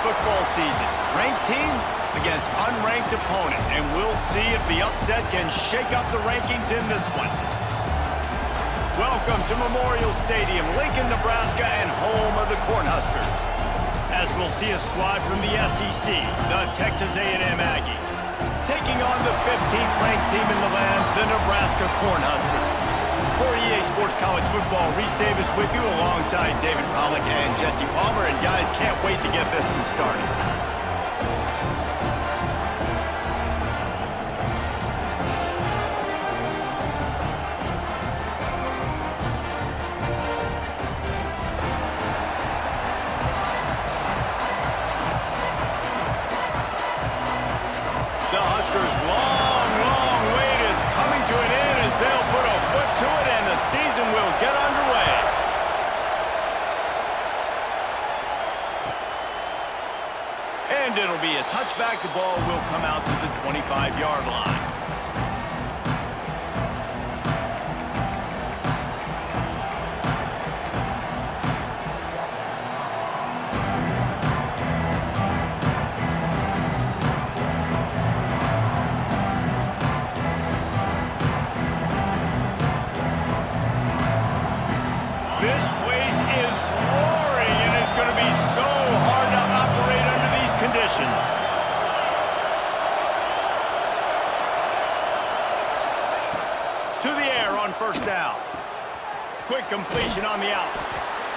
football season. Ranked team against unranked opponent, and we'll see if the upset can shake up the rankings in this one. Welcome to Memorial Stadium, Lincoln, Nebraska, and home of the Cornhuskers. As we'll see a squad from the SEC, the Texas A&M Aggies, taking on the 15th ranked team in the land, the Nebraska Cornhuskers. For EA Sports College Football, Reese Davis with you alongside David Pollack and Jesse Palmer. And guys, can't wait to get this one started. The Huskers' long wait is coming to an end as they'll put a foot to it and the season will get underway. And it'll be a touchback. The ball will come out to the 25-yard line. This place is roaring, and it's going to be so hard to operate under these conditions. To the air on first down. Quick completion on the out.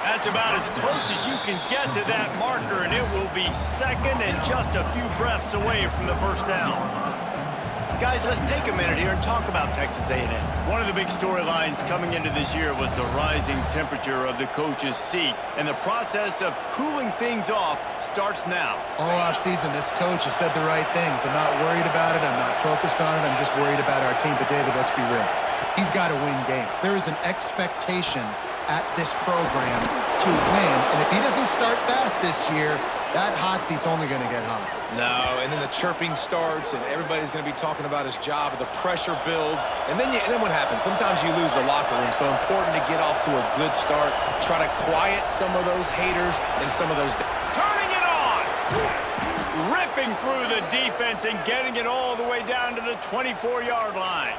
That's about as close as you can get to that marker, and it will be second and just a few breaths away from the first down. Guys, let's take a minute here and talk about Texas A&M. One of the big storylines coming into this year was the rising temperature of the coach's seat, and the process of cooling things off starts now. All offseason, this coach has said the right things. I'm not worried about it. I'm not focused on it. I'm just worried about our team. But, David, let's be real. He's got to win games. There is an expectation at this program to win, and if he doesn't start fast this year, that hot seat's only going to get hot. No, and then the chirping starts, and everybody's going to be talking about his job, the pressure builds, and then what happens? Sometimes you lose the locker room, so important to get off to a good start, try to quiet some of those haters and some of those... Turning it on! Ripping through the defense and getting it all the way down to the 24-yard line.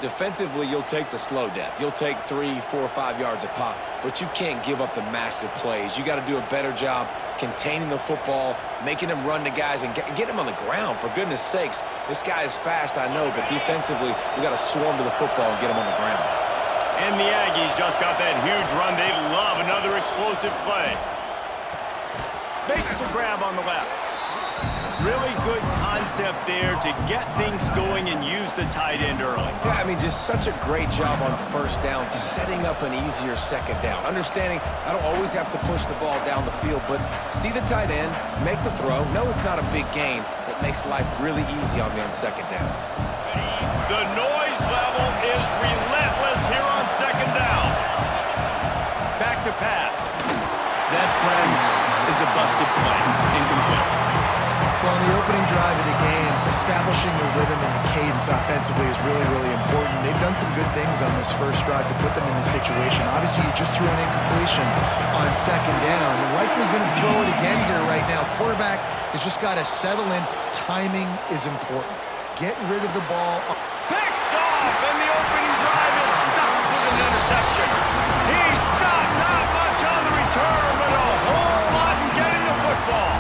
Defensively, you'll take the slow death. You'll take 3, 4, 5 yards a pop, but you can't give up the massive plays. You got to do a better job containing the football, making him run to guys, and get him on the ground. For goodness sakes, this guy is fast, I know, but defensively, we got to swarm to the football and get him on the ground. And the Aggies just got that huge run. They love another explosive play. Makes the grab on the left. Really good concept there to get things going and use the tight end early. Yeah, I mean, just such a great job on first down, setting up an easier second down. Understanding I don't always have to push the ball down the field, but see the tight end, make the throw. No, it's not a big gain, but makes life really easy on me on second down. The noise level is relentless here on second down. Back to pass. That, friends, is a busted play. Incomplete. Well, in the opening drive of the game, establishing the rhythm and the cadence offensively is really, really important. They've done some good things on this first drive to put them in this situation. Obviously, you just threw an incompletion on second down. You're likely going to throw it again here right now. Quarterback has just got to settle in. Timing is important. Get rid of the ball. Picked off, and the opening drive is stopped with an interception. He stopped, not much on the return, but a whole lot in getting the football.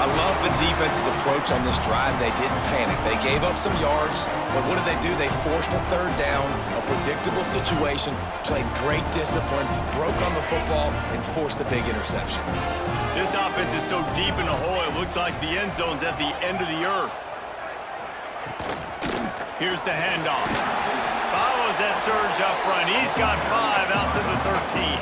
I love the defense's approach on this drive. They didn't panic. They gave up some yards, but what did they do? They forced a third down, a predictable situation, played great discipline, broke on the football, and forced the big interception. This offense is so deep in the hole, it looks like the end zone's at the end of the earth. Here's the handoff. Follows that surge up front. He's got 5 out to the 13.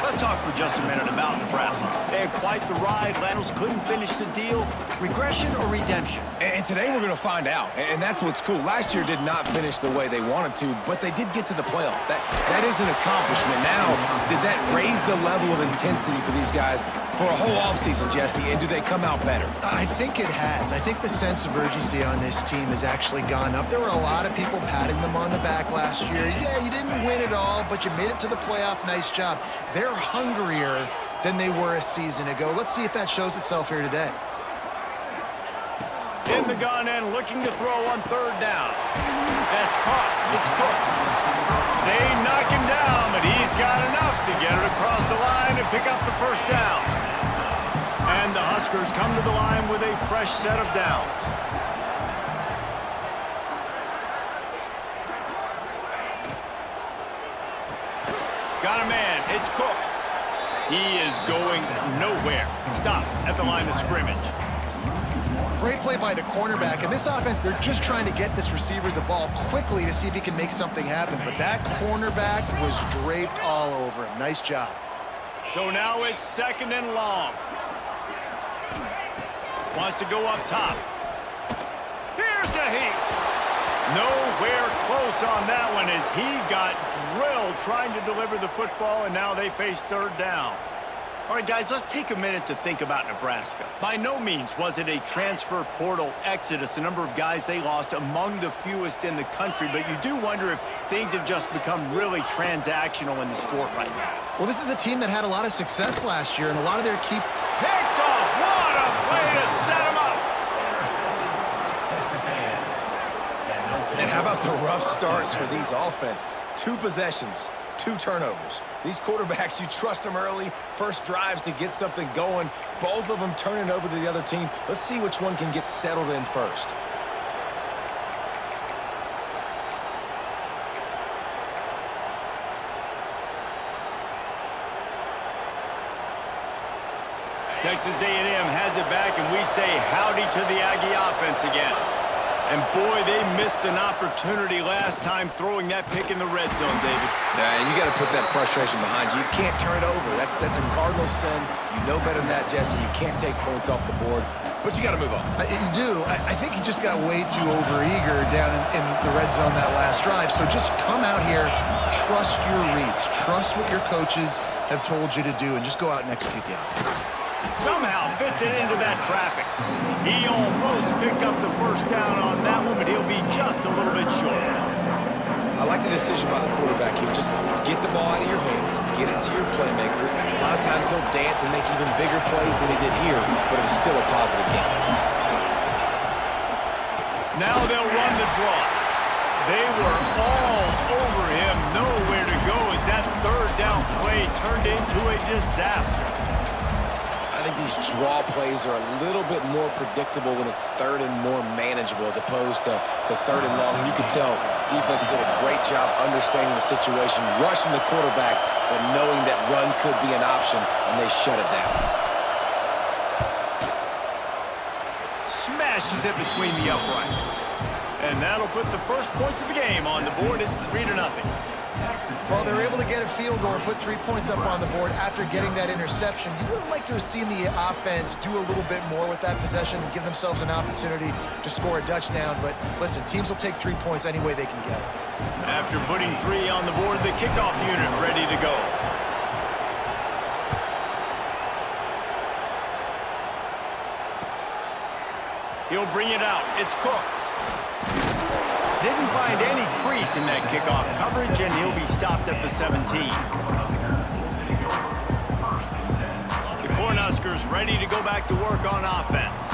Let's talk for just a minute about Nebraska. They had quite the ride. Laddles couldn't finish the deal. Regression or redemption? And today we're going to find out. And that's what's cool. Last year did not finish the way they wanted to, but they did get to the playoff. That is an accomplishment. Now, did that raise the level of intensity for these guys for a whole offseason, Jesse? And do they come out better? I think it has. I think the sense of urgency on this team has actually gone up. There were a lot of people patting them on the back last year. Yeah, you didn't win it all, but you made it to the playoff. Nice job. They're hungrier than they were a season ago. Let's see if that shows itself here today. In the gun and looking to throw on third down. That's caught. It's Cooks. They knock him down, but he's got enough to get it across the line and pick up the first down. And the Huskers come to the line with a fresh set of downs. Got a man. It's Cooks. He is going nowhere. Stop at the line of scrimmage. Great play by the cornerback. In this offense, they're just trying to get this receiver the ball quickly to see if he can make something happen. But that cornerback was draped all over him. Nice job. So now it's second and long. Wants to go up top. Here's a heat. Nowhere close on that one as he got drilled trying to deliver the football, and now they face third down. All right, guys, let's take a minute to think about Nebraska. By no means was it a transfer portal exodus, the number of guys they lost among the fewest in the country, but you do wonder if things have just become really transactional in the sport right now. Well, this is a team that had a lot of success last year, and a lot of their key... Picked off! What a way to set him up! And how about the rough starts for these offense? 2 possessions, 2 turnovers. These quarterbacks, you trust them early, first drives to get something going. Both of them turning over to the other team. Let's see which one can get settled in first. Texas A&M has it back, and we say howdy to the Aggie offense again. And boy, they missed an opportunity last time throwing that pick in the red zone, David. And you got to put that frustration behind you. You can't turn it over. That's a cardinal sin. You know better than that, Jesse. You can't take points off the board, but you got to move on. You do. I think he just got way too overeager down in the red zone that last drive. So just come out here, trust your reads, trust what your coaches have told you to do, and just go out and execute the offense. Somehow fits it into that traffic. He almost picked up the first down on that one, but he'll be just a little bit short. I like the decision by the quarterback here. Just get the ball out of your hands, get it to your playmaker. A lot of times he'll dance and make even bigger plays than he did here, but it was still a positive game. Now they'll run the draw. They were all over him, nowhere to go as that third down play turned into a disaster. I think these draw plays are a little bit more predictable when it's third and more manageable as opposed to third and long. You could tell defense did a great job understanding the situation, rushing the quarterback, but knowing that run could be an option, and they shut it down. Smashes it between the uprights. And that'll put the first points of the game on the board. It's 3-0. Well, they're able to get a field goal and put 3 points up on the board after getting that interception. You would have liked to have seen the offense do a little bit more with that possession and give themselves an opportunity to score a touchdown. But listen, teams will take 3 points any way they can get it. After putting 3 on the board, the kickoff unit ready to go. He'll bring it out. It's Cooks. Didn't find any crease in that kickoff coverage, and he'll be stopped at the 17. The Cornhuskers ready to go back to work on offense.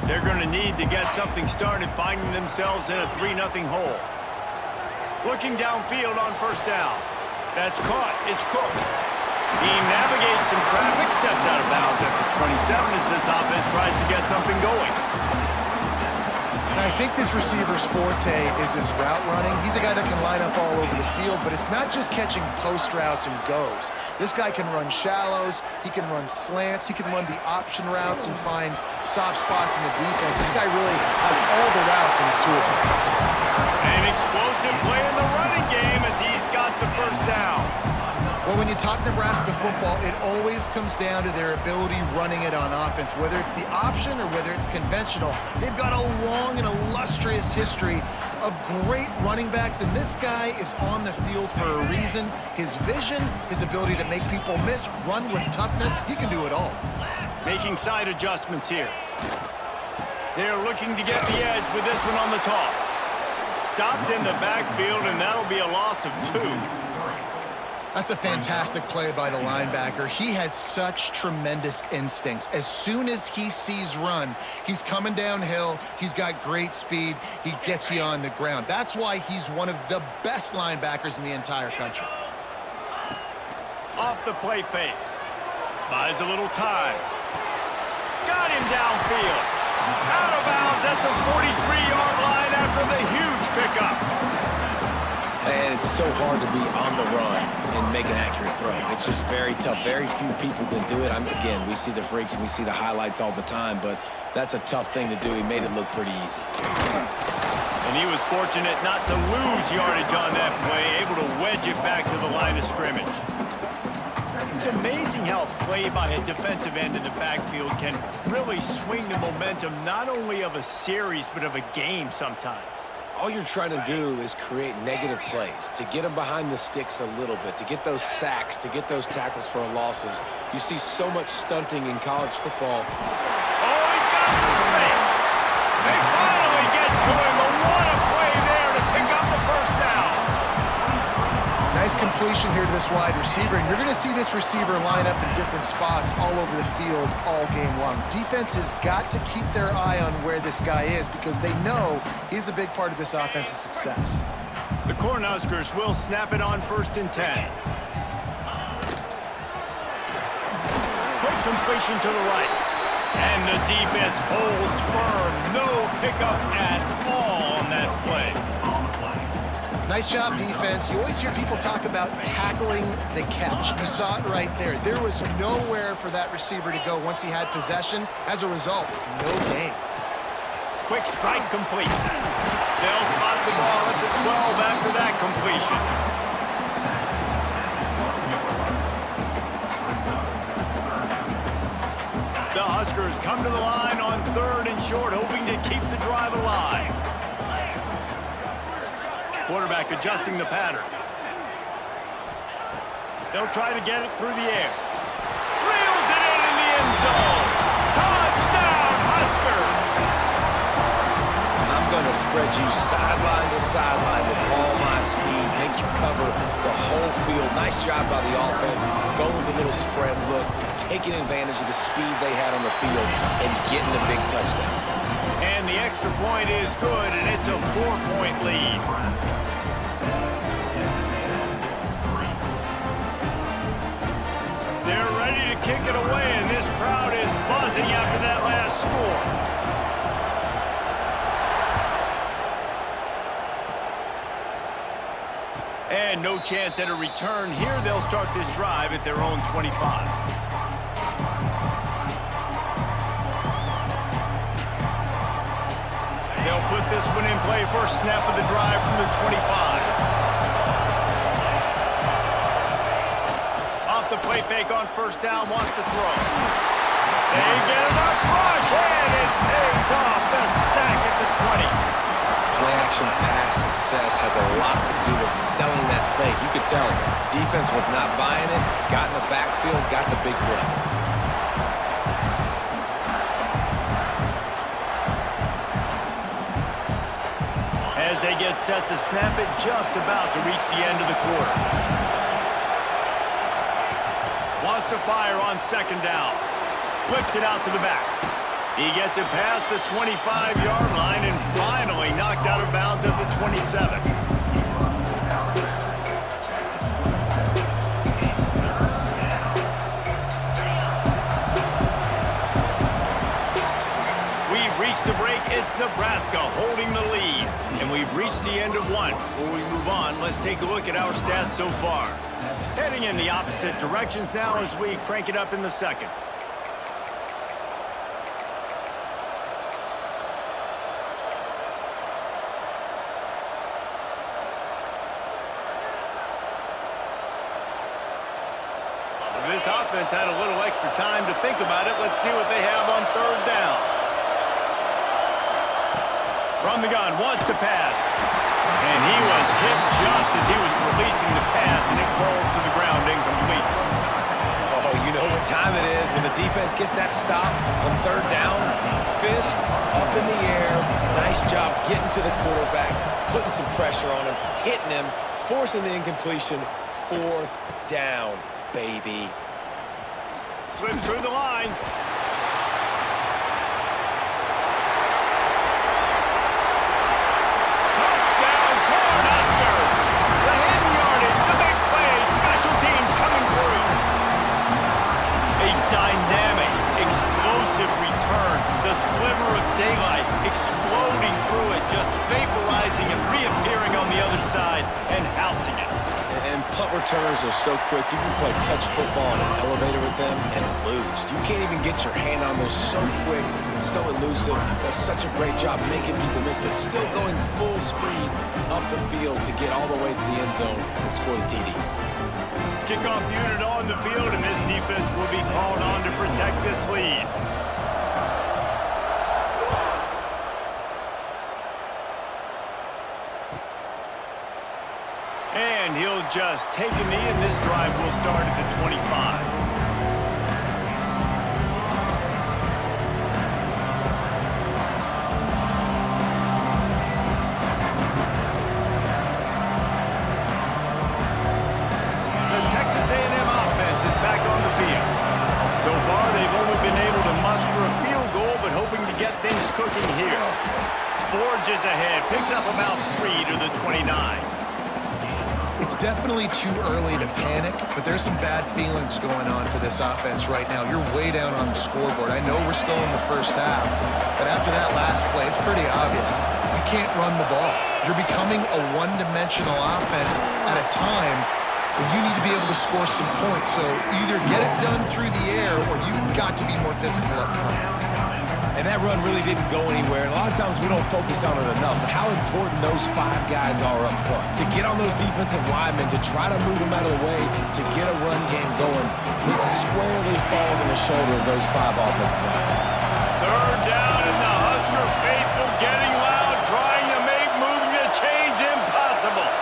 They're going to need to get something started, finding themselves in a 3-0 hole. Looking downfield on first down. That's caught. It's Cooks. He navigates some traffic, steps out of bounds at the 27 as this offense tries to get something going. And I think this receiver's forte is his route running. He's a guy that can line up all over the field, but it's not just catching post routes and goes. This guy can run shallows, he can run slants, he can run the option routes and find soft spots in the defense. This guy really has all the routes in his toolbox. An explosive play in the running game as he's got the first down. Well, when you talk Nebraska football, it always comes down to their ability running it on offense, whether it's the option or whether it's conventional. They've got a long and illustrious history of great running backs, and this guy is on the field for a reason. His vision, his ability to make people miss, run with toughness, he can do it all. Making side adjustments here. They're looking to get the edge with this one on the toss. Stopped in the backfield, and that'll be a loss of 2. That's a fantastic play by the linebacker. He has such tremendous instincts. As soon as he sees run, he's coming downhill. He's got great speed. He gets you on the ground. That's why he's one of the best linebackers in the entire country. Off the play fake. Buys a little time. Got him downfield. Out of bounds at the 43-yard line after the huge pickup. And it's so hard to be on the run and make an accurate throw. It's just very tough. Very few people can do it. Again, we see the freaks and we see the highlights all the time, but that's a tough thing to do. He made it look pretty easy. And he was fortunate not to lose yardage on that play, able to wedge it back to the line of scrimmage. It's amazing how a play by a defensive end in the backfield can really swing the momentum not only of a series but of a game sometimes. All you're trying to do is create negative plays, to get them behind the sticks a little bit, to get those sacks, to get those tackles for losses. You see so much stunting in college football. Oh, he's got some space. They finally get to him, but what a play there to pick up the first down. Nice completion here to this wide receiver, and you're going to see this receiver line up in different spots all over the field all game long. Defense has got to keep their eye on where this guy is because they know he's a big part of this offense's success. The Cornhuskers will snap it on 1st and 10. Quick completion to the right. And the defense holds firm. No pickup at all on that play. Nice job, defense. You always hear people talk about tackling the catch. You saw it right there. There was nowhere for that receiver to go once he had possession. As a result, no gain. Quick strike complete. They'll spot the ball at the 12 after that completion. The Huskers come to the line on 3rd and short, hoping to keep the drive alive. Quarterback adjusting the pattern. They'll try to get it through the air. Reels it in the end zone. Touchdown, Husker! I'm going to spread you sideline to sideline with all my speed, make you cover the whole field. Nice job by the offense. Going with a little spread look, taking advantage of the speed they had on the field, and getting the big touchdown. And the extra point is good, and it's a 4-point lead. They're ready to kick it away, and this crowd is buzzing after that last score. And no chance at a return here. They'll start this drive at their own 25. They'll put this one in play. First snap of the drive from the 25. Off the play fake on 1st down, wants to throw. They get enough rush, and it pays off. The sack at the 20. Play-action pass success has a lot to do with selling that fake. You could tell defense was not buying it, got in the backfield, got the big play. As they get set to snap it, just about to reach the end of the quarter. Wants to fire on 2nd down. Flips it out to the back. He gets it past the 25-yard line and finally knocked out of bounds at the 27. We've reached the break. It's Nebraska holding the lead. And we've reached the end of one. Before we move on, let's take a look at our stats so far. Heading in the opposite directions now as we crank it up in the 2nd. This offense had a little extra time to think about it. Let's see what they have on 3rd down. From the gun, wants to pass. And he was hit just as he was releasing the pass, and it falls to the ground incomplete. Oh, you know what time it is when the defense gets that stop on 3rd down. Fist up in the air. Nice job getting to the quarterback, putting some pressure on him, hitting him, forcing the incompletion. 4th down, baby. Slips through the line. Touchdown, Cornhuskers! The hidden yardage, the big play, special teams coming through. A dynamic, explosive return. The sliver of daylight exploding through it, just vaporizing and reappearing on the other side and housing it. And punt returners are so quick. You can play touch football on an elevator with them and lose. You can't even get your hand on those. So quick, so elusive. Does such a great job making people miss, but still going full speed up the field to get all the way to the end zone and score the TD. Kickoff unit on the field, and this defense will be called on to protect this lead. And he'll just take a knee, and this drive will start at the 25. The Texas A&M offense is back on the field. So far, they've only been able to muster a field goal, but hoping to get things cooking here. Forges ahead, picks up about 3 to the 29. It's definitely too early to panic, but there's some bad feelings going on for this offense right now. You're way down on the scoreboard. I know we're still in the first half, but after that last play, it's pretty obvious. You can't run the ball. You're becoming a one-dimensional offense at a time when you need to be able to score some points. So either get it done through the air or you've got to be more physical up front. And that run really didn't go anywhere. And a lot of times we don't focus on it enough. But how important those 5 guys are up front. To get on those defensive linemen, to try to move them out of the way, to get a run game going, it squarely falls on the shoulder of those 5 offensive linemen. 3rd down, and the Husker faithful getting loud, trying to make moving a change impossible.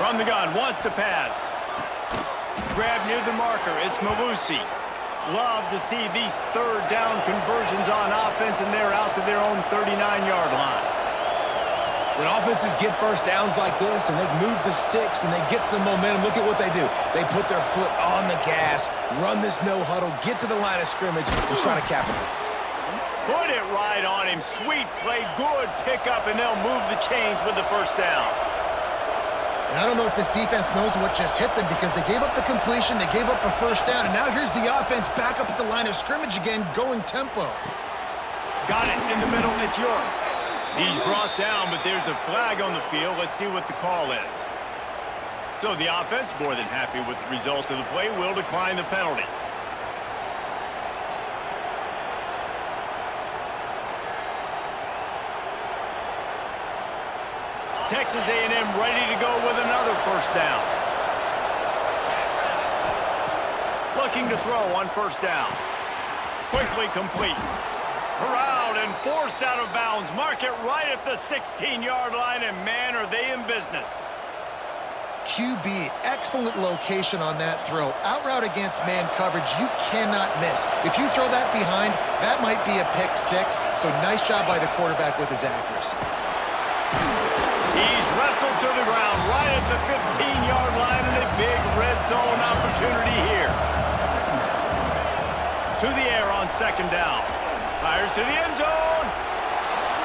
From the gun, wants to pass. Grab near the marker, it's Malusi. Love to see these 3rd down conversions on offense, and they're out to their own 39-yard line. When offenses get first downs like this and they move the sticks and they get some momentum, look at what they do. They put their foot on the gas, run this no huddle, get to the line of scrimmage, and try to capitalize. Put it right on him. Sweet play, good pickup, and they'll move the chains with the 1st down. And I don't know if this defense knows what just hit them because they gave up the completion, they gave up a 1st down, and now here's the offense back up at the line of scrimmage again, going tempo. Got it in the middle, it's York. He's brought down, but there's a flag on the field. Let's see what the call is. So the offense, more than happy with the result of the play, will decline the penalty. Texas A&M ready to go with another 1st down. Looking to throw on 1st down. Quickly complete. Corralled and forced out of bounds. Mark it right at the 16-yard line, and man, are they in business. QB, excellent location on that throw. Out route against man coverage, you cannot miss. If you throw that behind, that might be a pick 6. So nice job by the quarterback with his accuracy. He's wrestled to the ground right at the 15-yard line, and a big red zone opportunity here. To the air on 2nd down. Fires to the end zone.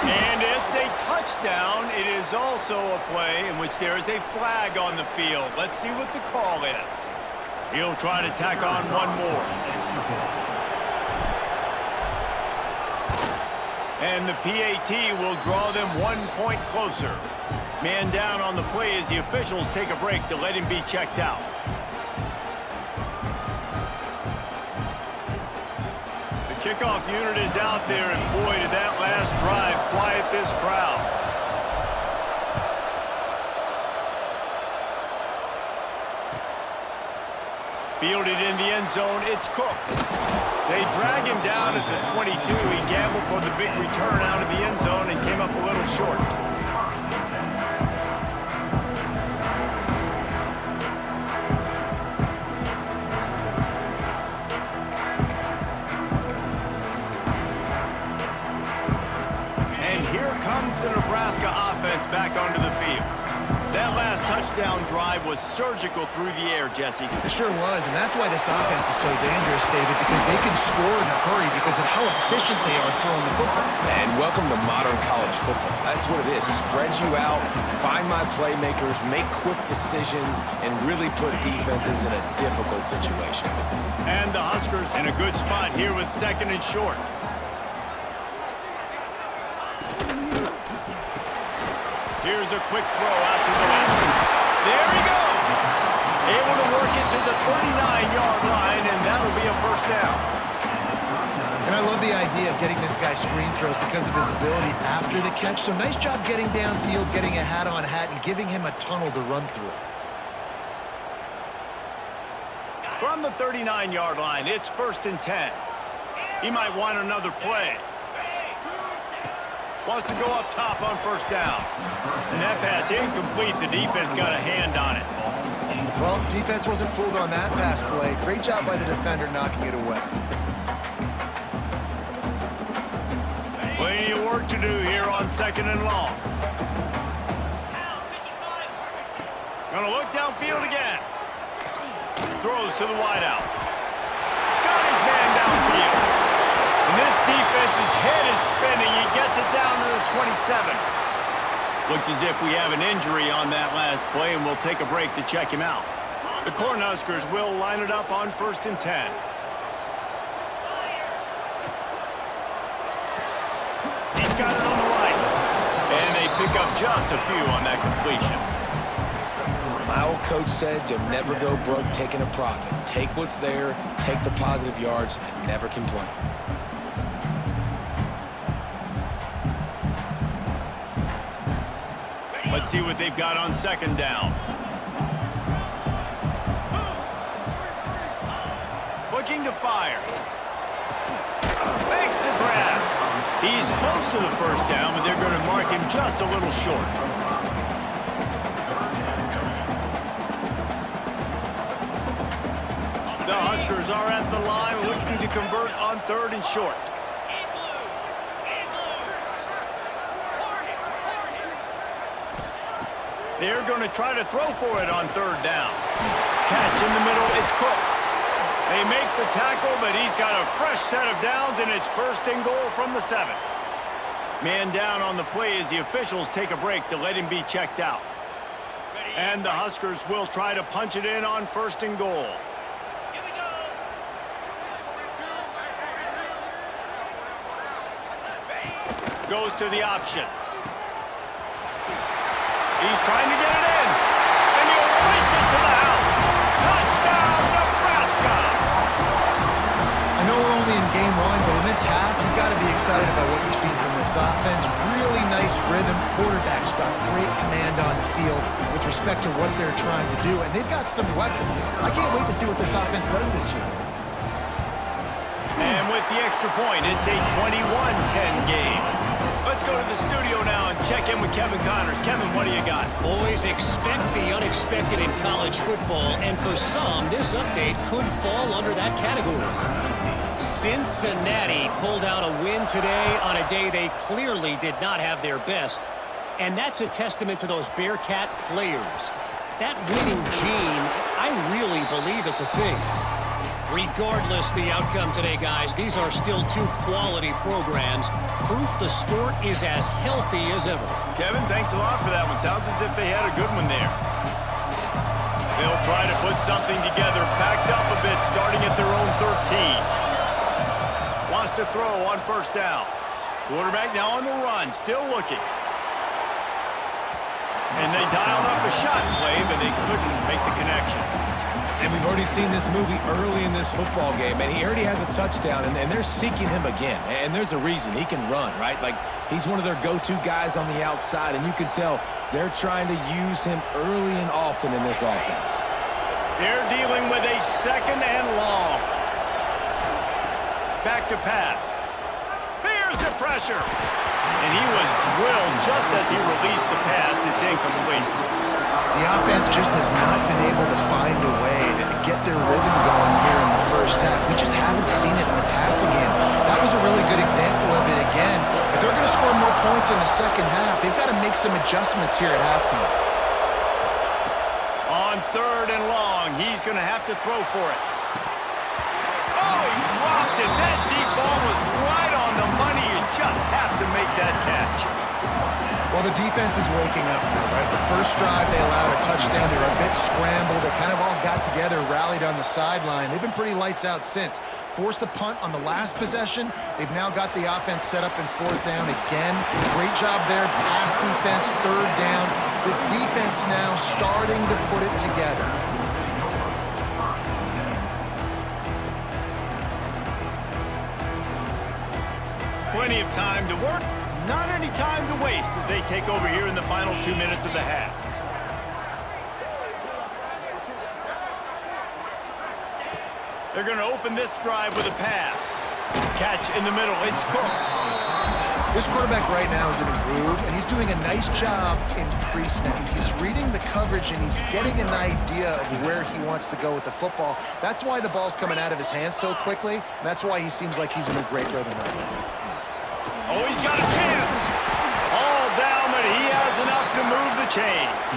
And it's a touchdown. It is also a play in which there is a flag on the field. Let's see what the call is. He'll try to tack on one more. And the PAT will draw them 1 point closer. Man down on the play as the officials take a break to let him be checked out. The kickoff unit is out there, and boy, did that last drive quiet this crowd. Fielded in the end zone, it's Cooks. They drag him down at the 22. He gambled for the big return out of the end zone and came up a little short. offense back onto the field. That last touchdown drive was surgical through the air, Jesse. It sure was, and that's why this offense is so dangerous, David, because they can score in a hurry because of how efficient they are throwing the football. And welcome to modern college football. That's what it is. Spread you out, find my playmakers, make quick decisions, and really put defenses in a difficult situation. And the Huskers in a good spot here with 2nd and short. Here's a quick throw out to the left. There he goes. Able to work it to the 39-yard line, and that'll be a first down. And I love the idea of getting this guy screen throws because of his ability after the catch. So nice job getting downfield, getting a hat-on-hat, and giving him a tunnel to run through. From the 39-yard line, it's 1st and 10. He might want another play. Wants to go up top on 1st down. And that pass incomplete. The defense got a hand on it. Well, defense wasn't fooled on that pass play. Great job by the defender knocking it away. Plenty of work to do here on 2nd and long. Gonna look downfield again. Throws to the wideout. Got his man downfield. And this defense's head is spinning. He gets it down to the 27. Looks as if we have an injury on that last play, and we'll take a break to check him out. The Cornhuskers will line it up on 1st and 10. He's got it on the right. And they pick up just a few on that completion. My old coach said you'll never go broke taking a profit. Take what's there, take the positive yards, and never complain. Let's see what they've got on 2nd down. Looking to fire. Makes the grab. He's close to the 1st down, but they're going to mark him just a little short. The Huskers are at the line looking to convert on 3rd and short. They're going to try to throw for it on 3rd down. Catch in the middle, it's Cooks. They make the tackle, but he's got a fresh set of downs, and it's 1st and goal from the 7. Man down on the play as the officials take a break to let him be checked out. And the Huskers will try to punch it in on 1st and goal. Goes to the option. He's trying to get it in. And he'll race it to the house. Touchdown, Nebraska! I know we're only in game 1, but in this half, you've got to be excited about what you've seen from this offense. Really nice rhythm. Quarterback's got great command on the field with respect to what they're trying to do. And they've got some weapons. I can't wait to see what this offense does this year. And with the extra point, it's a 21-10 game. Let's go to the studio now and check in with Kevin Connors. Kevin, what do you got? Always expect the unexpected in college football, and for some, this update could fall under that category. Cincinnati pulled out a win today on a day they clearly did not have their best, and that's a testament to those Bearcat players. That winning gene, I really believe it's a thing. Regardless the outcome today, guys, these are still 2 quality programs. Proof the sport is as healthy as ever. Kevin, thanks a lot for that one. Sounds as if they had a good one there. They'll try to put something together, backed up a bit, starting at their own 13. Wants to throw on 1st down. Quarterback now on the run, still looking. And they dialed up a shot play, but they couldn't make the connection. And we've already seen this movie early in this football game, and he already has a touchdown, and they're seeking him again. And there's a reason. He can run, right? Like, he's one of their go-to guys on the outside, and you can tell they're trying to use him early and often in this offense. They're dealing with a 2nd and long. Back to pass. Here's the pressure. And he was drilled just as he released the pass. It's incomplete. The offense just has not been able to find a way to get their rhythm going here in the 1st half. We just haven't seen it in the passing game. That was a really good example of it again. If they're going to score more points in the second half. They've got to make some adjustments here at halftime. On 3rd and long, he's going to have to throw for it. Oh, he dropped it. That deep ball was right on the money. You just have to make that catch. Well, the defense is waking up now, right? The first drive, they allowed a touchdown. They were a bit scrambled. They kind of all got together, rallied on the sideline. They've been pretty lights out since. Forced a punt on the last possession. They've now got the offense set up in 4th down again. Great job there. Pass defense, 3rd down. This defense now starting to put it together. Plenty of time to work. Not any time to waste as they take over here in the final 2 minutes of the half. They're going to open this drive with a pass. Catch in the middle. It's Cooks. This quarterback right now is in a groove, and he's doing a nice job in pre-snap. He's reading the coverage, and he's getting an idea of where he wants to go with the football. That's why the ball's coming out of his hands so quickly, and that's why he seems like he's in a great rhythm right now. Oh, he's got a chance. All down, but he has enough to move the chains.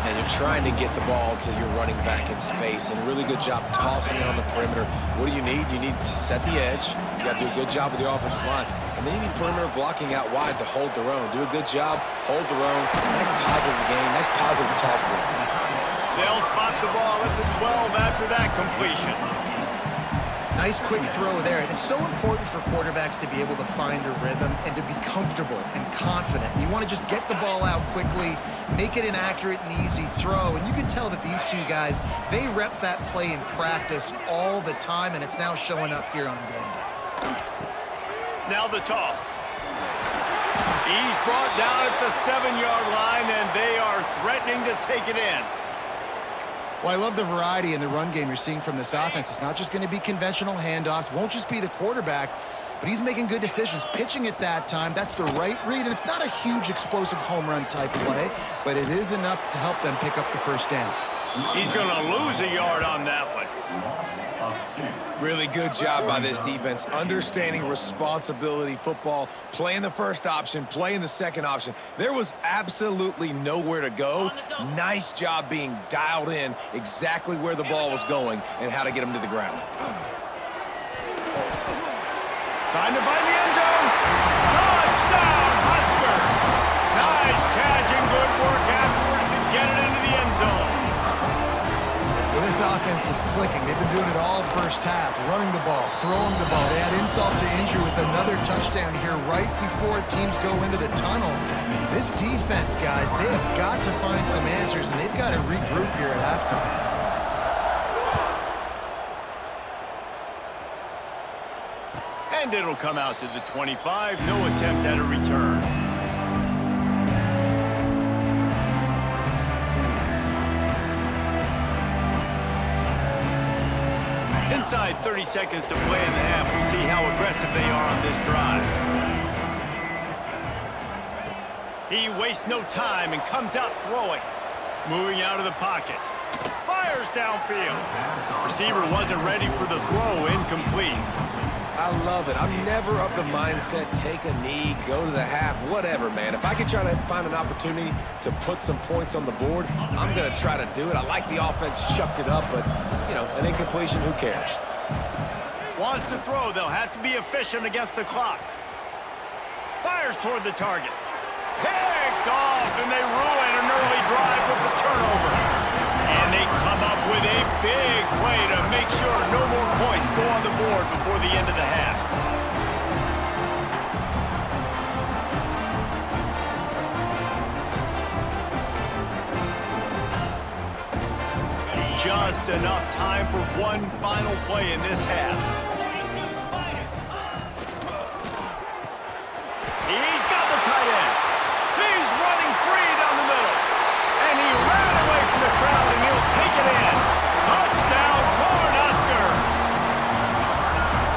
And you're trying to get the ball to your running back in space, and a really good job tossing it on the perimeter. What do you need? You need to set the edge. You got to do a good job with your offensive line. And then you need perimeter blocking out wide to hold their own. Do a good job, hold their own. Nice positive game, nice positive toss play. They'll spot the ball at the 12 after that completion. Nice quick throw there. And it's so important for quarterbacks to be able to find a rhythm and to be comfortable and confident. You want to just get the ball out quickly, make it an accurate and easy throw. And you can tell that these two guys, they rep that play in practice all the time, and it's now showing up here on game day. Now the toss. He's brought down at the 7-yard line, and they are threatening to take it in. Well, I love the variety in the run game you're seeing from this offense. It's not just going to be conventional handoffs. Won't just be the quarterback, but he's making good decisions. Pitching at that time, that's the right read, and it's not a huge explosive home run type play, but it is enough to help them pick up the first down. He's going to lose a yard on that one. Really good job by this defense, understanding responsibility football, playing the first option, playing the second option. There was absolutely nowhere to go. Nice job being dialed in exactly where the ball was going and how to get him to the ground. Trying to find the end zone. Touchdown, Husker. Nice catch and good work afterwards to get it into the end zone. Well, this offense is clicking. They've been doing it all first half, running the ball, throwing the ball. They add insult to injury with another touchdown here right before teams go into the tunnel. This defense, guys, they have got to find some answers, and they've got to regroup here at halftime. And it'll come out to the 25. No attempt at a return. Inside 30 seconds to play in the half. We'll see how aggressive they are on this drive. He wastes no time and comes out throwing. Moving out of the pocket. Fires downfield. Receiver wasn't ready for the throw. Incomplete. I love it. I'm never of the mindset, take a knee, go to the half, whatever, man. If I can try to find an opportunity to put some points on the board, I'm going to try to do it. I like the offense chucked it up, but, you know, an incompletion, who cares? Wants to throw. They'll have to be efficient against the clock. Fires toward the target. Picked off, and they ruin an early drive with the turnover. And they come up with a big play to make sure no more points go on the board before the end of the half. Just enough time for one final play in this half. He's got the tight end. He's running free down the middle. And he ran away from the crowd, and he'll take it in. Touchdown, Cornhuskers.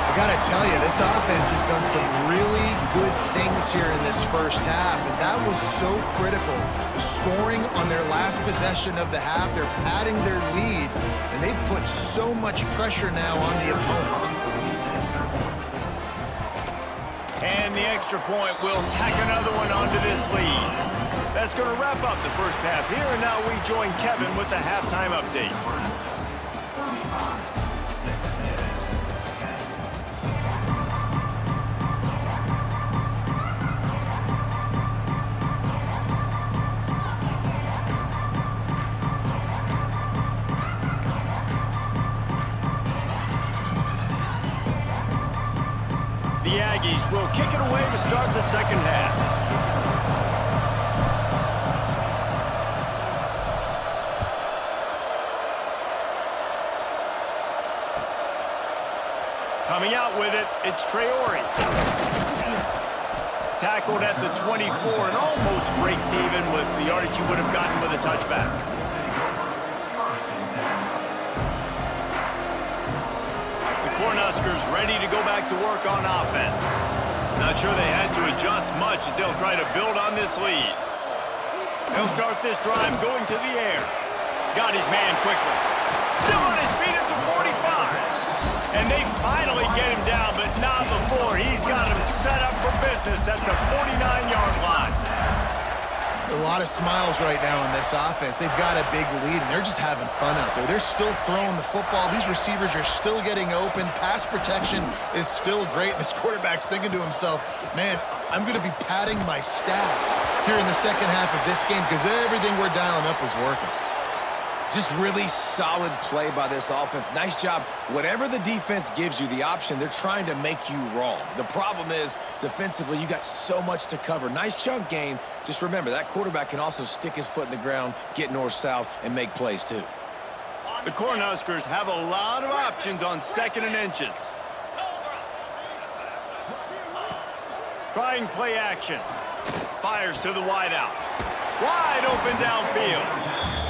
I got to tell you, this offense has done some really good things here in this first half, and that was so critical. Scoring on their last possession of the half, they're padding their lead, and they've put so much pressure now on the opponent. And the extra point will tack another one onto this lead. That's going to wrap up the first half here, and now we join Kevin with the halftime update. The Aggies will kick it away to start the second half. Coming out with it, it's Traore. Tackled at the 24 and almost breaks even with the yardage he would have gotten with a touchback. Cornhuskers ready to go back to work on offense. Not sure they had to adjust much as they'll try to build on this lead. They'll start this drive going to the air. Got his man quickly. Still on his feet at the 45. And they finally get him down, but not before. He's got him set up for business at the 49-yard line. A lot of smiles right now on this offense. They've got a big lead, and they're just having fun out there. They're still throwing the football. These receivers are still getting open. Pass protection is still great. This quarterback's thinking to himself, man, I'm going to be padding my stats here in the second half of this game because everything we're dialing up is working. Just really solid play by this offense. Nice job. Whatever the defense gives you the option, they're trying to make you wrong. The problem is, defensively, you got so much to cover. Nice chunk gain. Just remember, that quarterback can also stick his foot in the ground, get north-south, and make plays too. The Cornhuskers have a lot of options on second and inches. Trying play action. Fires to the wideout. Wide open downfield.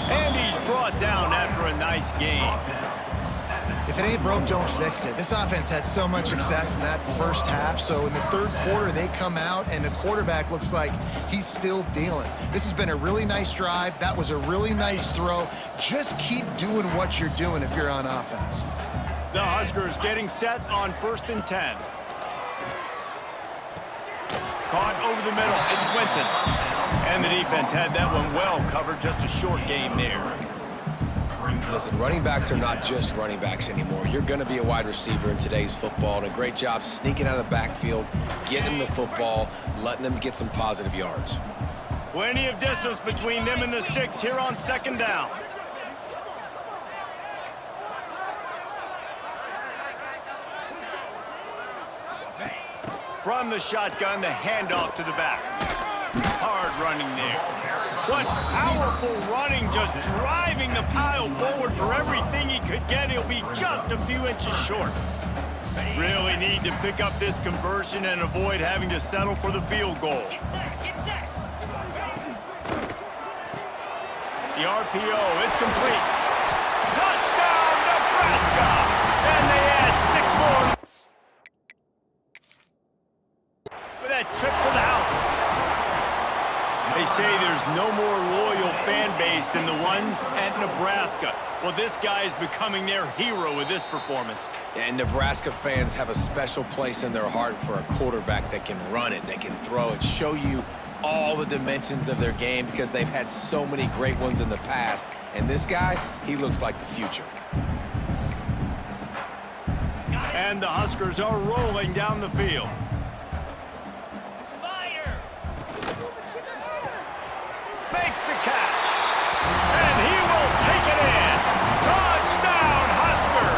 And he's brought down after a nice game. If it ain't broke, don't fix it. This offense had so much success in that first half, so in the third quarter, they come out, and the quarterback looks like he's still dealing. This has been a really nice drive. That was a really nice throw. Just keep doing what you're doing if you're on offense. The Huskers getting set on 1st and 10. Caught over the middle. It's Winton. And the defense had that one well covered. Just a short game there. Listen, running backs are not just running backs anymore. You're going to be a wide receiver in today's football, and a great job sneaking out of the backfield, getting them the football, letting them get some positive yards. Plenty of distance between them and the sticks here on second down. From the shotgun, the handoff to the back. Hard running there. What powerful running, just driving the pile forward for everything he could get. He'll be just a few inches short. Really need to pick up this conversion and avoid having to settle for the field goal. The RPO, it's complete. Touchdown, Nebraska! And they add 6 more. With that trip to the house. They say there's no more loyal fan base than the one at Nebraska. Well, this guy is becoming their hero with this performance. And Nebraska fans have a special place in their heart for a quarterback that can run it, that can throw it, show you all the dimensions of their game because they've had so many great ones in the past. And this guy, he looks like the future. And the Huskers are rolling down the field. Makes the catch. And he will take it in. Touchdown, Husker!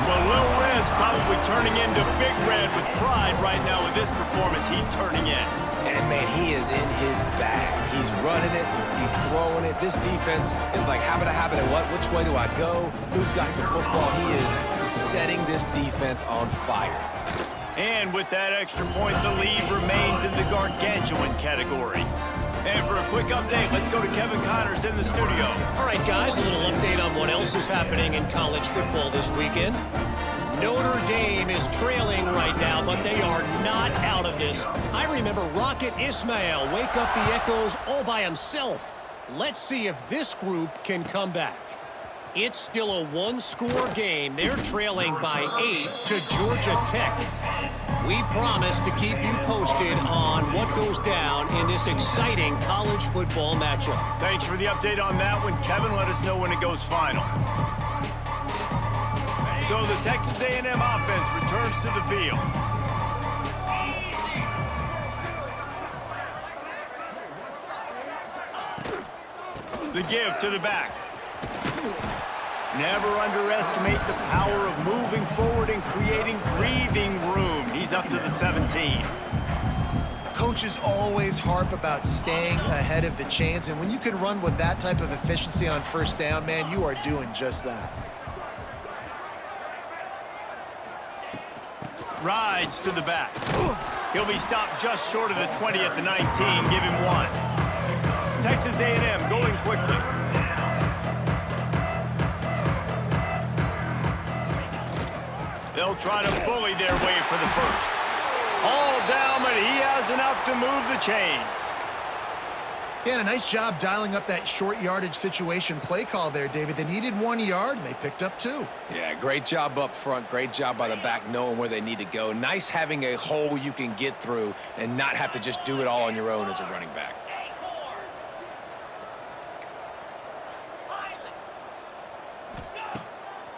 Well, Lil Red's probably turning into Big Red with pride right now with this performance he's turning in. And, man, he is in his bag. He's running it. He's throwing it. This defense is like, habit, what? Which way do I go? Who's got the football? He is setting this defense on fire. And with that extra point, the lead remains in the gargantuan category. And for a quick update, let's go to Kevin Connors in the studio. All right, guys, a little update on what else is happening in college football this weekend. Notre Dame is trailing right now, but they are not out of this. I remember Rocket Ismail wake up the echoes all by himself. Let's see if this group can come back. It's still a one-score game. They're trailing by 8 to Georgia Tech. We promise to keep you posted on what goes down in this exciting college football matchup. Thanks for the update on that one, Kevin. Let us know when it goes final. So the Texas A&M offense returns to the field. The give to the back. Never underestimate the power of moving forward and creating breathing room. He's up to the 17. Coaches always harp about staying ahead of the chains, and when you can run with that type of efficiency on first down, man, you are doing just that. Rides to the back. He'll be stopped just short of the 20 at the 19. Give him 1. Texas A&M going quickly. They'll try to bully their way for the first. All down, but he has enough to move the chains. Yeah, and a nice job dialing up that short yardage situation play call there, David. They needed 1 yard, and they picked up 2. Yeah, great job up front. Great job by the back knowing where they need to go. Nice having a hole you can get through and not have to just do it all on your own as a running back.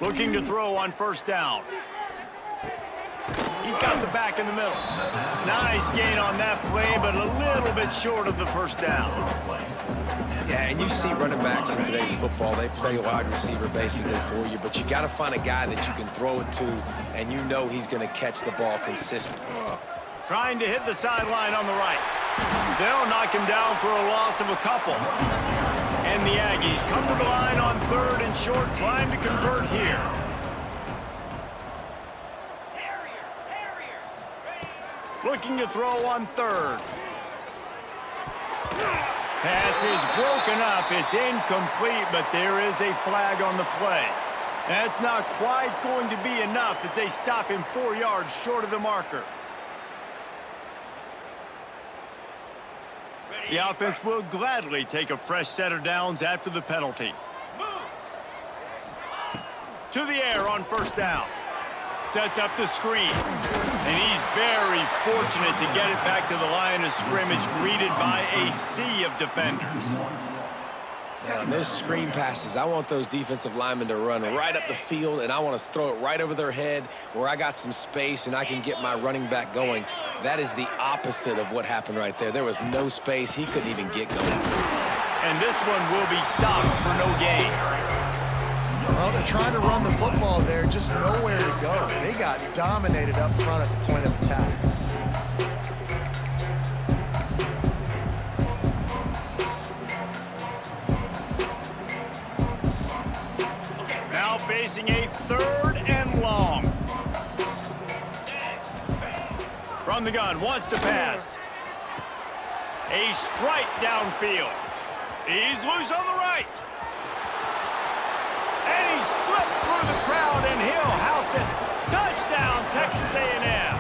Looking to throw on first down. He's got the back in the middle. Nice gain on that play, but a little bit short of the first down. Yeah, and you see running backs in today's football, they play wide receiver basically for you, but you got to find a guy that you can throw it to, and you know he's going to catch the ball consistently. Trying to hit the sideline on the right. They'll knock him down for a loss of a couple. And the Aggies come to the line on 3rd and short, trying to convert here. Looking to throw on 3rd. Pass is broken up. It's incomplete, but there is a flag on the play. That's not quite going to be enough as they stop him 4 yards short of the marker. The offense will gladly take a fresh set of downs after the penalty. To the air on first down. Sets up the screen. And he's very fortunate to get it back to the line of scrimmage, greeted by a sea of defenders. Now, on those screen passes, I want those defensive linemen to run right up the field, and I want to throw it right over their head where I got some space and I can get my running back going. That is the opposite of what happened right there. There was no space. He couldn't even get going. And this one will be stopped for no gain. Well, they're trying to run the football there, just nowhere to go. They got dominated up front at the point of attack. Now facing a 3rd and long. From the gun, wants to pass. A strike downfield. He's loose on the right. And he slipped through the crowd, and he'll house it. Touchdown, Texas A&M.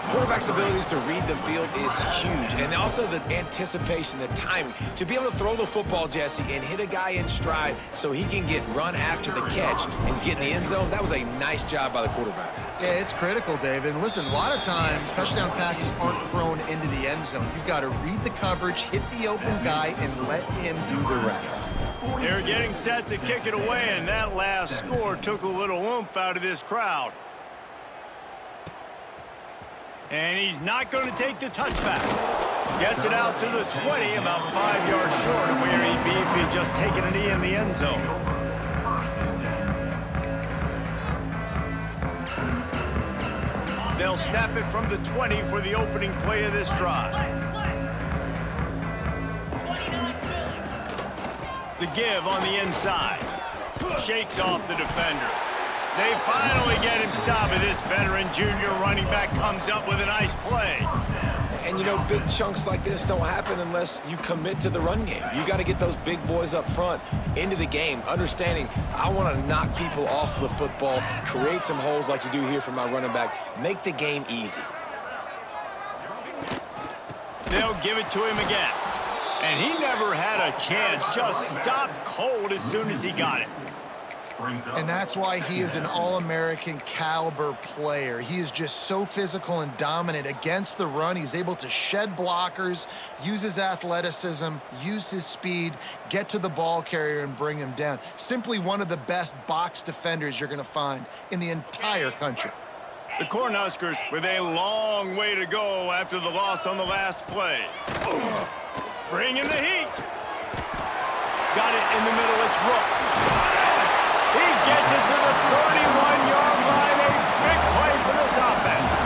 Quarterback's abilities to read the field is huge, and also the anticipation, the timing. To be able to throw the football, Jesse, and hit a guy in stride so he can get run after the catch and get in the end zone, that was a nice job by the quarterback. Yeah, it's critical, David. And listen, a lot of times touchdown passes aren't thrown into the end zone. You've got to read the coverage, hit the open guy, and let him do the rest. They're getting set to kick it away, and that last score took a little oomph out of this crowd. And he's not going to take the touchback. Gets it out to the 20, about 5 yards short of where he'd be if he'd just taken a knee in the end zone. They'll snap it from the 20 for the opening play of this drive. The give on the inside. Shakes off the defender. They finally get him stopped, and this veteran junior running back comes up with a nice play. And, you know, big chunks like this don't happen unless you commit to the run game. You got to get those big boys up front into the game, understanding I want to knock people off the football, create some holes like you do here for my running back, make the game easy. They'll give it to him again. And he never had a chance. Just stopped cold as soon as he got it. And that's why he is an All-American caliber player. He is just so physical and dominant against the run. He's able to shed blockers, use his athleticism, use his speed, get to the ball carrier and bring him down. Simply one of the best box defenders you're going to find in the entire country. The Cornhuskers with a long way to go after the loss on the last play. Bringing the heat. Got it in the middle. It's Rooks. He gets it to the 31-yard line. A big play for this offense.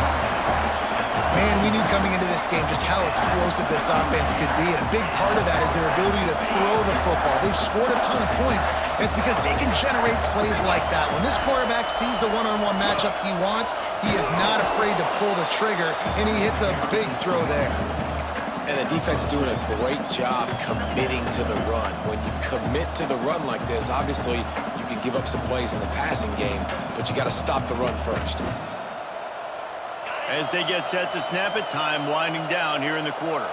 Man, we knew coming into this game just how explosive this offense could be, and a big part of that is their ability to throw the football. They've scored a ton of points, and it's because they can generate plays like that. When this quarterback sees the one-on-one matchup he wants, he is not afraid to pull the trigger, and he hits a big throw there. And the defense doing a great job committing to the run. When you commit to the run like this, obviously you can give up some plays in the passing game, but you got to stop the run first. As they get set to snap it, time winding down here in the quarter.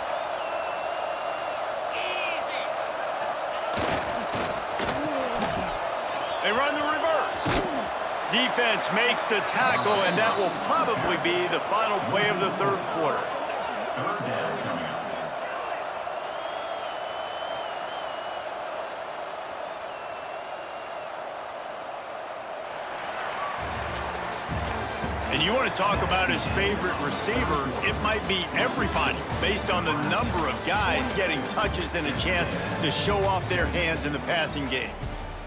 They run the reverse. Defense makes the tackle, and that will probably be the final play of the third quarter. And you want to talk about his favorite receiver, it might be everybody based on the number of guys getting touches and a chance to show off their hands in the passing game.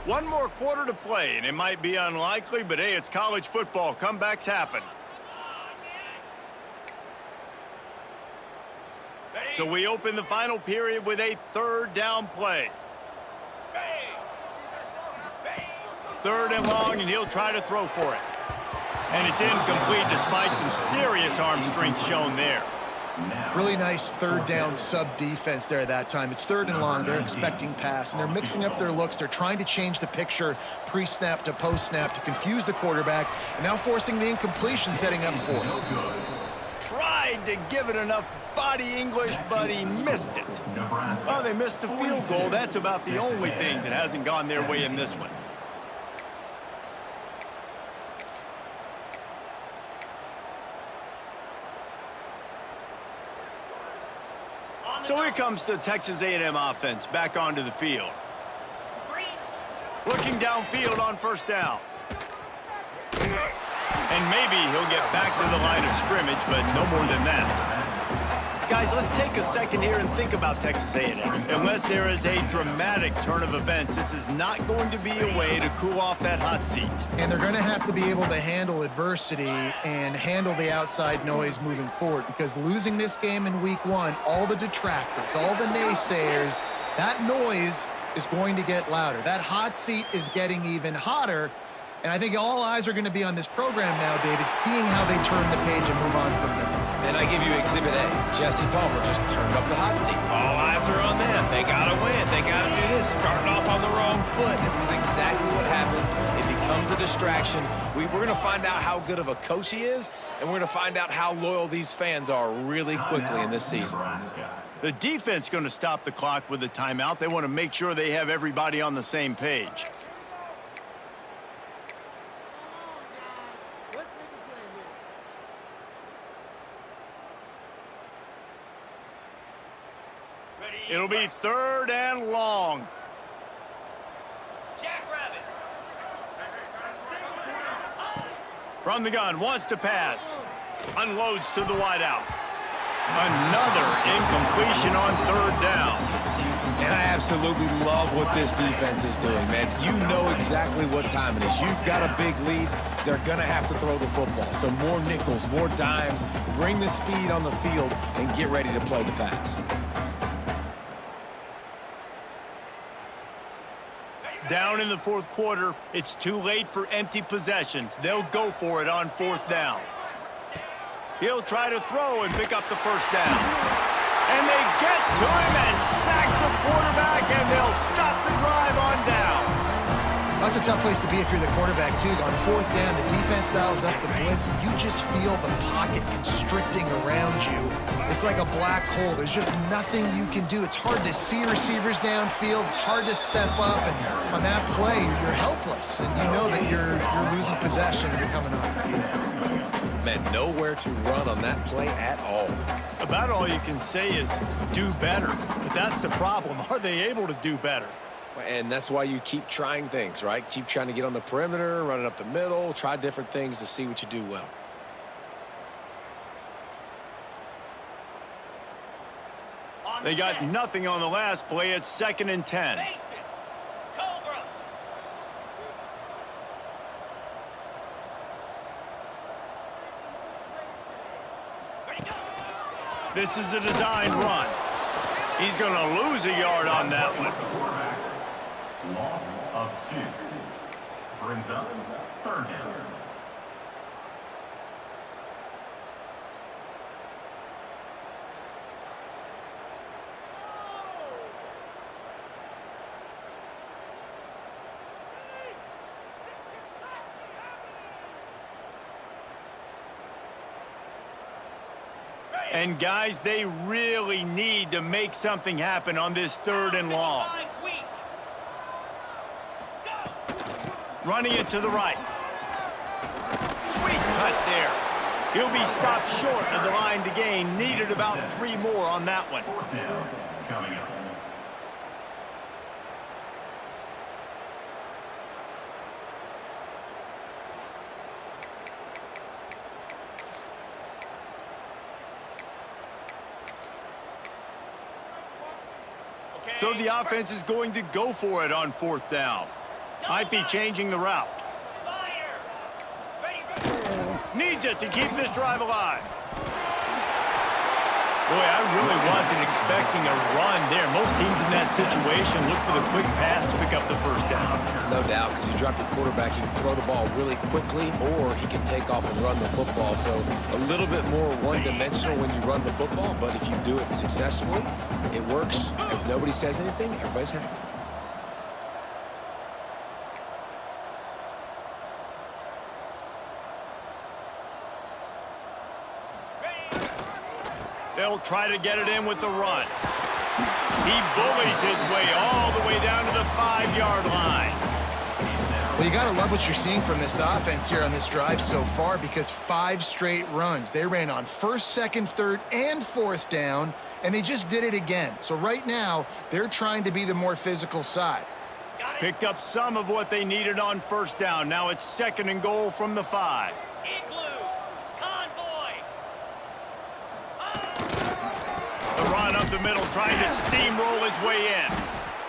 One more quarter to play, and it might be unlikely, but hey, it's college football. Comebacks happen. So we open the final period with a third down play. Third and long, and he'll try to throw for it. And it's incomplete despite some serious arm strength shown there. Really nice third down sub defense there that time. It's third and long. They're expecting pass, and they're mixing up their looks. They're trying to change the picture pre-snap to post-snap to confuse the quarterback, and now forcing the incompletion, setting up for it. Tried to give it enough body English, but he missed it. Well, they missed the field goal. That's about the only thing that hasn't gone their way in this one. So here comes the Texas A&M offense back onto the field. Looking downfield on first down. And maybe he'll get back to the line of scrimmage, but no more than that. Guys, let's take a second here and think about Texas A&M. Unless there is a dramatic turn of events, this is not going to be a way to cool off that hot seat. And they're going to have to be able to handle adversity and handle the outside noise moving forward, because losing this game in week one, all the detractors, all the naysayers, that noise is going to get louder. That hot seat is getting even hotter. And I think all eyes are going to be on this program now, David, seeing how they turn the page and move on from this. And I give you Exhibit A. Jesse Palmer just turned up the hot seat. All eyes are on them. They got to win. They got to do this. Starting off on the wrong foot. This is exactly what happens. It becomes a distraction. We're going to find out how good of a coach he is, and we're going to find out how loyal these fans are really quickly in this season. The defense going to stop the clock with a timeout. They want to make sure they have everybody on the same page. It'll be third and long. From the gun, wants to pass. Unloads to the wideout. Another incompletion on third down. And I absolutely love what this defense is doing, man. You know exactly what time it is. You've got a big lead. They're going to have to throw the football. So more nickels, more dimes, bring the speed on the field, and get ready to play the pass. Down in the fourth quarter, it's too late for empty possessions. They'll go for it on fourth down. He'll try to throw and pick up the first down. And they get to him and sack the quarterback, and they'll stop the drive on downs. That's a tough place to be if you're the quarterback, too. On fourth down, the defense dials up the blitz, and you just feel the pocket constricting around you. It's like a black hole. There's just nothing you can do. It's hard to see receivers downfield. It's hard to step up, and on that play, you're helpless, and you know that you're losing possession and you're coming off the field. Man, nowhere to run on that play at all. About all you can say is do better. But that's the problem. Are they able to do better? And that's why you keep trying things, right? Keep trying to get on the perimeter, run it up the middle, try different things to see what you do well. They got nothing on the last play. It's 2nd and 10. This is a designed run. He's going to lose a yard on that one. Loss of 2. Brings up 3rd down. And, guys, they really need to make something happen on this 3rd and long. Running it to the right. Sweet cut there. He'll be stopped short of the line to gain. Needed about 3 more on that one. 4th down coming up. So the offense is going to go for it on 4th down. Might be changing the route. Needs it to keep this drive alive. Boy, I really wasn't expecting a run there. Most teams in that situation look for the quick pass to pick up the 1st down. No doubt, because you drop your quarterback, he can throw the ball really quickly, or he can take off and run the football. So a little bit more one-dimensional when you run the football, but if you do it successfully, it works. If nobody says anything, everybody's happy. They'll try to get it in with the run. He bullies his way all the way down to the 5-yard line. Well, you got to love what you're seeing from this offense here on this drive so far, because 5 straight runs. They ran on 1st, 2nd, 3rd, and 4th down, and they just did it again. So right now, they're trying to be the more physical side. Picked up some of what they needed on 1st down. Now it's 2nd and goal from the 5. The run up the middle, trying to steamroll his way in.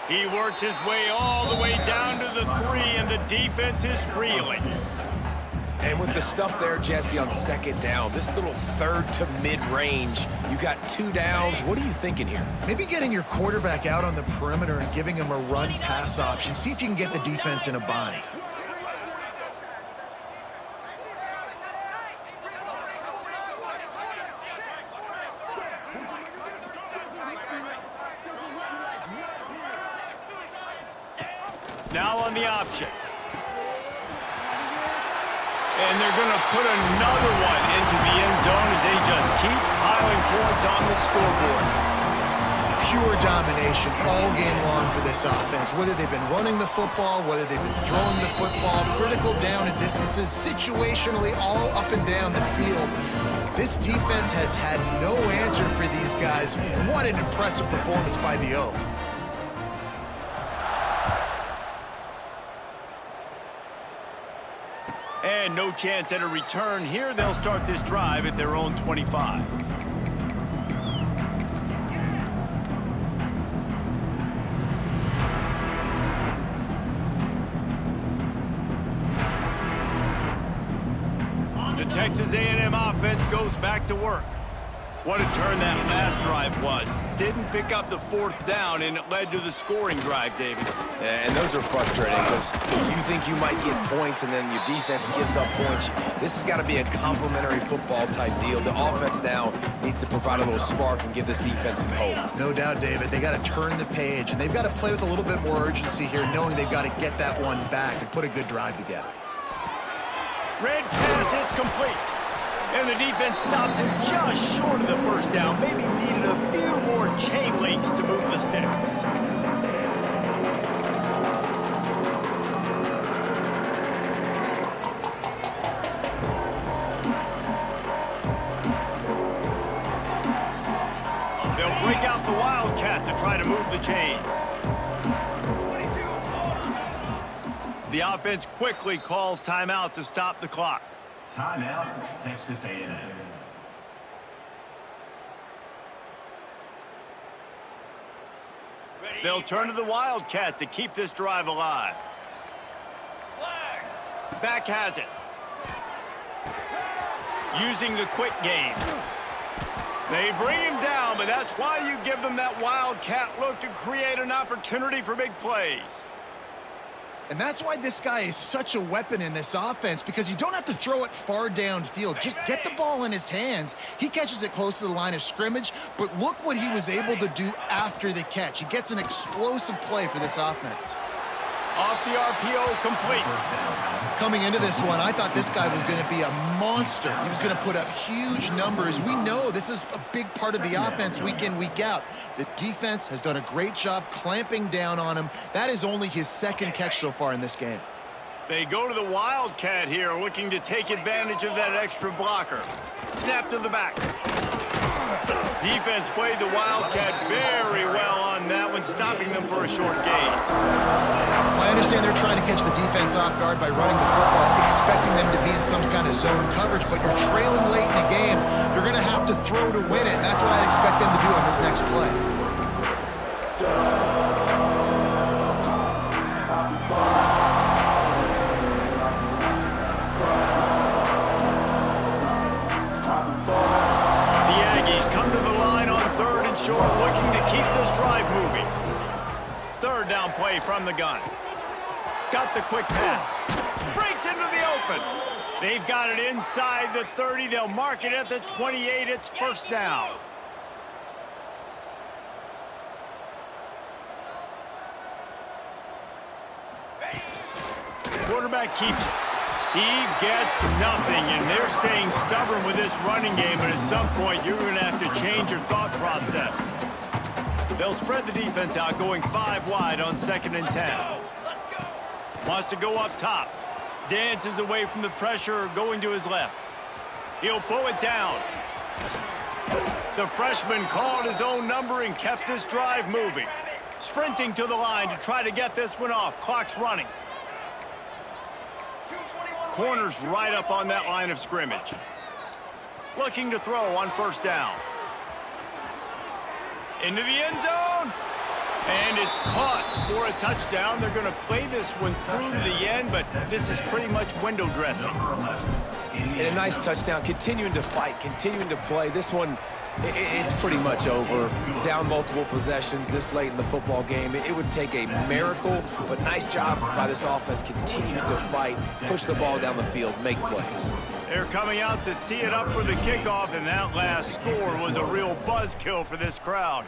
He works his way all the way down to the 3, and the defense is reeling. And with the stuff there, Jesse, on 2nd down, this little 3rd to mid-range, you got 2 downs. What are you thinking here? Maybe getting your quarterback out on the perimeter and giving him a run-pass option. See if you can get the defense in a bind. Now on the option. And they're going to put another one into the end zone as they just keep piling points on the scoreboard. Pure domination all game long for this offense. Whether they've been running the football, whether they've been throwing the football, critical down and distances, situationally all up and down the field. This defense has had no answer for these guys. What an impressive performance by the O. And no chance at a return here. They'll start this drive at their own 25. The Texas A&M offense goes back to work. What a turn that last drive was. Didn't pick up the 4th down, and it led to the scoring drive, David. Yeah, and those are frustrating because you think you might get points and then your defense gives up points. This has got to be a complementary football type deal. The offense now needs to provide a little spark and give this defense some hope. No doubt, David. They got to turn the page, and they've got to play with a little bit more urgency here, knowing they've got to get that one back and put a good drive together. Red pass, it's complete. And the defense stops him just short of the 1st down. Maybe needed a few more chain links to move the sticks. They'll break out the Wildcat to try to move the chains. The offense quickly calls timeout to stop the clock. Timeout, Texas A&M. They'll turn to the Wildcat to keep this drive alive. Back has it. Using the quick game. They bring him down, but that's why you give them that Wildcat look to create an opportunity for big plays. And that's why this guy is such a weapon in this offense, because you don't have to throw it far downfield. Just get the ball in his hands. He catches it close to the line of scrimmage, but look what he was able to do after the catch. He gets an explosive play for this offense. Off the RPO, complete. Coming into this one, I thought this guy was going to be a monster. He was going to put up huge numbers. We know this is a big part of the offense week in, week out. The defense has done a great job clamping down on him. That is only his 2nd catch so far in this game. They go to the Wildcat here, looking to take advantage of that extra blocker. Snap to the back. Defense played the Wildcat very well on that one, stopping them for a short gain. I understand they're trying to catch the defense off guard by running the football, expecting them to be in some kind of zone coverage, but you're trailing late in the game. You're going to have to throw to win it. That's what I'd expect them to do on this next play. Short, looking to keep this drive moving. 3rd down play from the gun. Got the quick pass. Breaks into the open. They've got it inside the 30. They'll mark it at the 28. It's 1st down. Quarterback keeps it. He gets nothing, and they're staying stubborn with this running game, but at some point, you're going to have to change your thought process. They'll spread the defense out, going 5 wide on 2nd and 10. Wants to go up top. Dances away from the pressure, going to his left. He'll pull it down. The freshman called his own number and kept this drive moving. Sprinting to the line to try to get this one off. Clock's running. Corner's right up on that line of scrimmage. Looking to throw on 1st down. Into the end zone. And it's caught for a touchdown. They're going to play this one through to the end, but this is pretty much window dressing. And a nice touchdown, continuing to fight, continuing to play. This one, it's pretty much over. Down multiple possessions this late in the football game. It would take a miracle, but nice job by this offense continuing to fight, push the ball down the field, make plays. They're coming out to tee it up for the kickoff, and that last score was a real buzzkill for this crowd.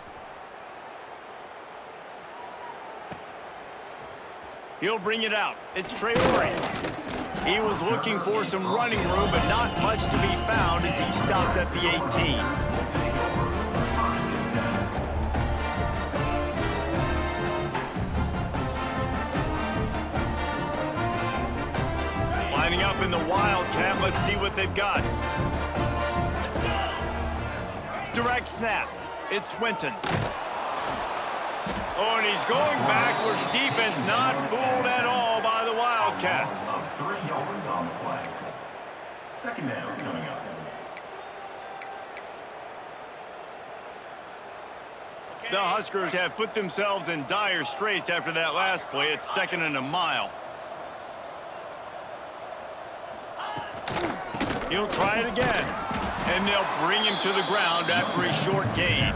He'll bring it out. It's Traore. He was looking for some running room, but not much to be found as he stopped at the 18. Lining up in the Wildcat. Let's see what they've got. Direct snap. It's Winton. Oh, and he's going backwards. Defense not fooled at all by the Wildcats. Of 3 yards on the play. 2nd down coming up. The Huskers have put themselves in dire straits after that last play. It's 2nd and a mile. He'll try it again. And they'll bring him to the ground after a short gain.